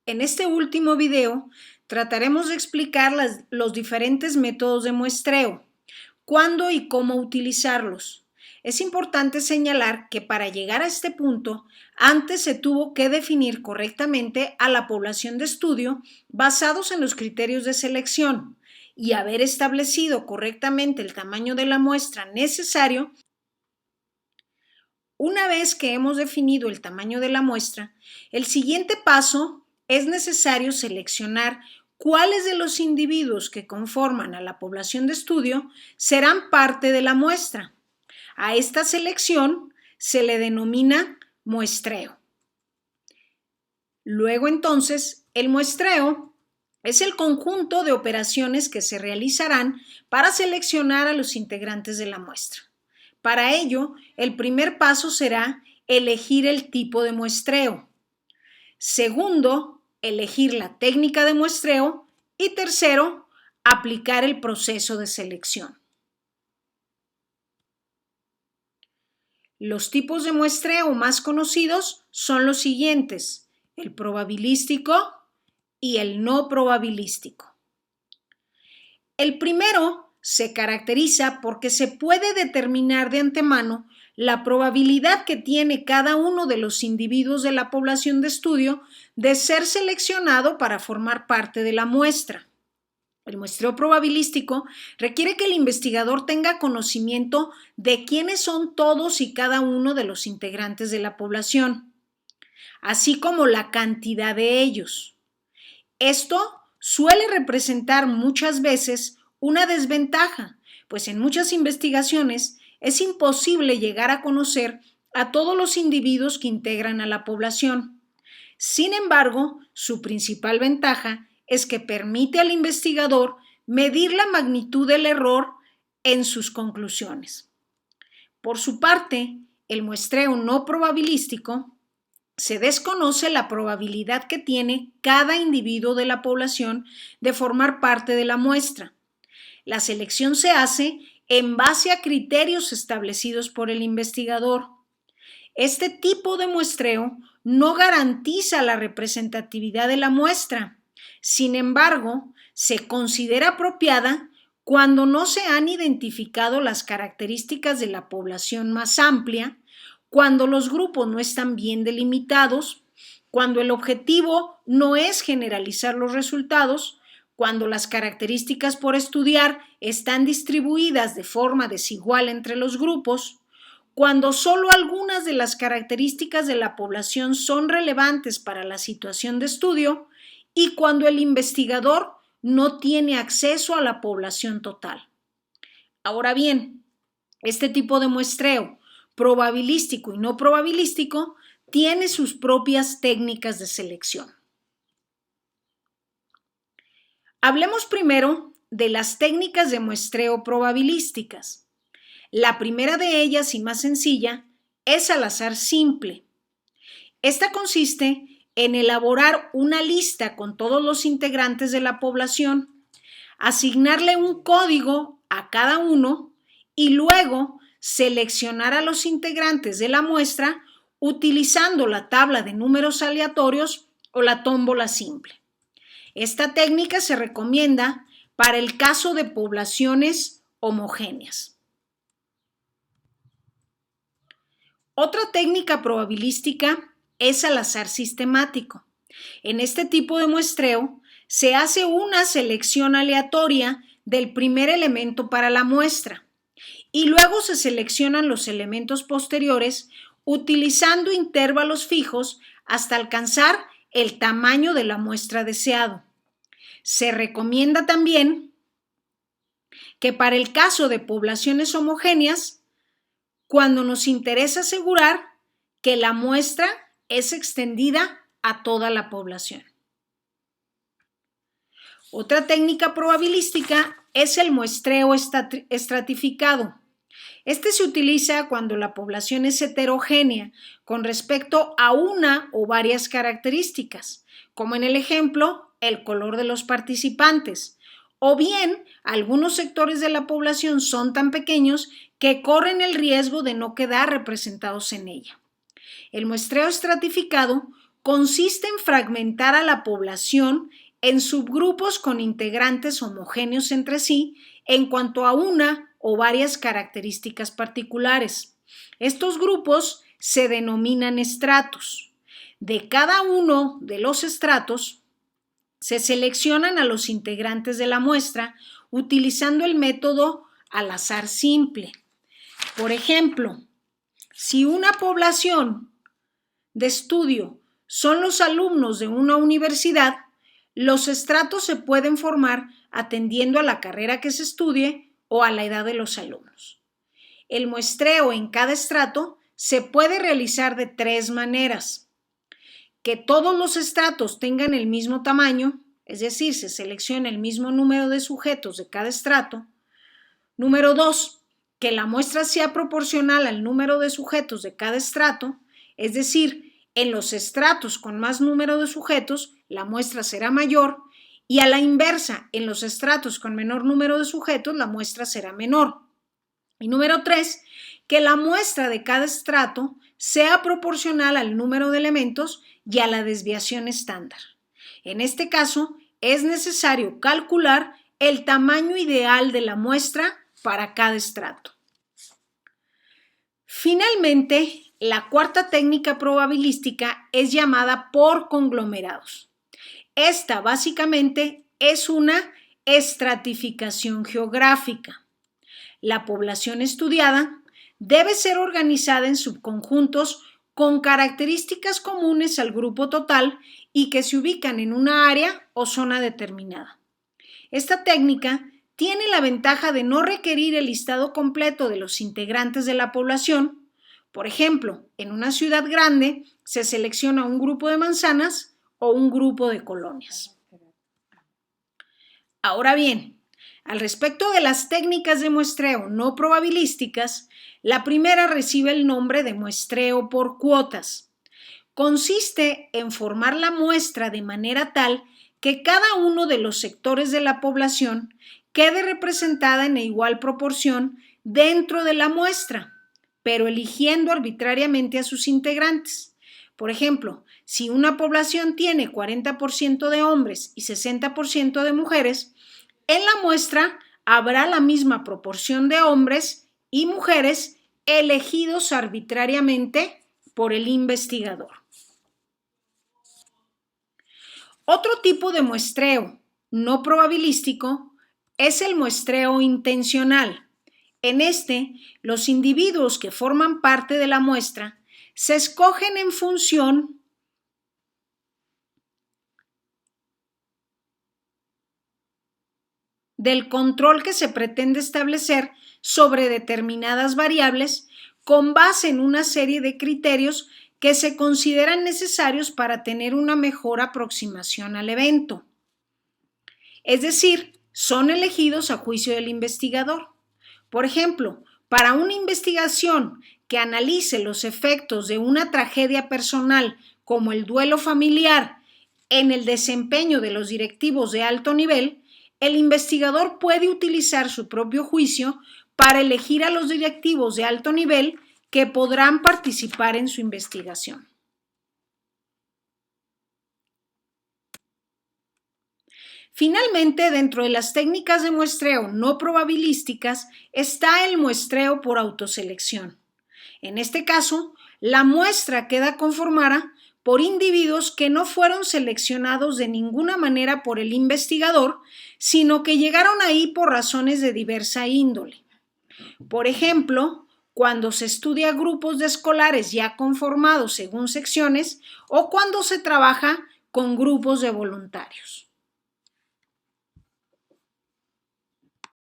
En este último video trataremos de explicar los diferentes métodos de muestreo, cuándo y cómo utilizarlos. Es importante señalar que para llegar a este punto, antes se tuvo que definir correctamente a la población de estudio basados en los criterios de selección y haber establecido correctamente el tamaño de la muestra necesario. Una vez que hemos definido el tamaño de la muestra, el siguiente paso es necesario seleccionar cuáles de los individuos que conforman a la población de estudio serán parte de la muestra. A esta selección se le denomina muestreo. Luego entonces, el muestreo es el conjunto de operaciones que se realizarán para seleccionar a los integrantes de la muestra. Para ello, el primer paso será elegir el tipo de muestreo. Segundo, elegir la técnica de muestreo. Y tercero, aplicar el proceso de selección. Los tipos de muestreo más conocidos son los siguientes: el probabilístico y el no probabilístico. El primero se caracteriza porque se puede determinar de antemano la probabilidad que tiene cada uno de los individuos de la población de estudio de ser seleccionado para formar parte de la muestra. El muestreo probabilístico requiere que el investigador tenga conocimiento de quiénes son todos y cada uno de los integrantes de la población, así como la cantidad de ellos. Esto suele representar muchas veces una desventaja, pues en muchas investigaciones es imposible llegar a conocer a todos los individuos que integran a la población. Sin embargo, su principal ventaja es que permite al investigador medir la magnitud del error en sus conclusiones. Por su parte, el muestreo no probabilístico se desconoce la probabilidad que tiene cada individuo de la población de formar parte de la muestra. La selección se hace en base a criterios establecidos por el investigador. Este tipo de muestreo no garantiza la representatividad de la muestra. Sin embargo, se considera apropiada cuando no se han identificado las características de la población más amplia, cuando los grupos no están bien delimitados, cuando el objetivo no es generalizar los resultados, cuando las características por estudiar están distribuidas de forma desigual entre los grupos, cuando solo algunas de las características de la población son relevantes para la situación de estudio y cuando el investigador no tiene acceso a la población total. Ahora bien, este tipo de muestreo probabilístico y no probabilístico tiene sus propias técnicas de selección. Hablemos primero de las técnicas de muestreo probabilísticas. La primera de ellas y más sencilla es al azar simple. Esta consiste en elaborar una lista con todos los integrantes de la población, asignarle un código a cada uno y luego seleccionar a los integrantes de la muestra utilizando la tabla de números aleatorios o la tómbola simple. Esta técnica se recomienda para el caso de poblaciones homogéneas. Otra técnica probabilística es al azar sistemático. En este tipo de muestreo se hace una selección aleatoria del primer elemento para la muestra y luego se seleccionan los elementos posteriores utilizando intervalos fijos hasta alcanzar el tamaño de la muestra deseado. Se recomienda también que para el caso de poblaciones homogéneas, cuando nos interesa asegurar que la muestra es extendida a toda la población. Otra técnica probabilística es el muestreo estratificado. Este se utiliza cuando la población es heterogénea con respecto a una o varias características, como en el ejemplo, el color de los participantes, o bien algunos sectores de la población son tan pequeños que corren el riesgo de no quedar representados en ella. El muestreo estratificado consiste en fragmentar a la población en subgrupos con integrantes homogéneos entre sí en cuanto a una o varias características particulares. Estos grupos se denominan estratos. De cada uno de los estratos se seleccionan a los integrantes de la muestra utilizando el método al azar simple. Por ejemplo, si una población de estudio son los alumnos de una universidad, los estratos se pueden formar atendiendo a la carrera que se estudie o a la edad de los alumnos. El muestreo en cada estrato se puede realizar de 3 maneras. Que todos los estratos tengan el mismo tamaño, es decir, se selecciona el mismo número de sujetos de cada estrato. Número 2, que la muestra sea proporcional al número de sujetos de cada estrato, es decir, en los estratos con más número de sujetos, la muestra será mayor, y a la inversa, en los estratos con menor número de sujetos, la muestra será menor. Y número 3, que la muestra de cada estrato sea proporcional al número de elementos y a la desviación estándar. En este caso, es necesario calcular el tamaño ideal de la muestra para cada estrato. Finalmente, la cuarta técnica probabilística es llamada por conglomerados. Esta básicamente es una estratificación geográfica. La población estudiada debe ser organizada en subconjuntos con características comunes al grupo total y que se ubican en una área o zona determinada. Esta técnica tiene la ventaja de no requerir el listado completo de los integrantes de la población. Por ejemplo, en una ciudad grande se selecciona un grupo de manzanas o un grupo de colonias. Ahora bien, al respecto de las técnicas de muestreo no probabilísticas, la primera recibe el nombre de muestreo por cuotas. Consiste en formar la muestra de manera tal que cada uno de los sectores de la población quede representada en igual proporción dentro de la muestra, pero eligiendo arbitrariamente a sus integrantes. Por ejemplo, si una población tiene 40% de hombres y 60% de mujeres, en la muestra habrá la misma proporción de hombres y mujeres elegidos arbitrariamente por el investigador. Otro tipo de muestreo no probabilístico es el muestreo intencional. En este, los individuos que forman parte de la muestra se escogen en función del control que se pretende establecer sobre determinadas variables con base en una serie de criterios que se consideran necesarios para tener una mejor aproximación al evento. Es decir, son elegidos a juicio del investigador. Por ejemplo, para una investigación que analice los efectos de una tragedia personal como el duelo familiar en el desempeño de los directivos de alto nivel, el investigador puede utilizar su propio juicio para elegir a los directivos de alto nivel que podrán participar en su investigación. Finalmente, dentro de las técnicas de muestreo no probabilísticas está el muestreo por autoselección. En este caso, la muestra queda conformada por individuos que no fueron seleccionados de ninguna manera por el investigador, sino que llegaron ahí por razones de diversa índole. Por ejemplo, cuando se estudia grupos de escolares ya conformados según secciones o cuando se trabaja con grupos de voluntarios.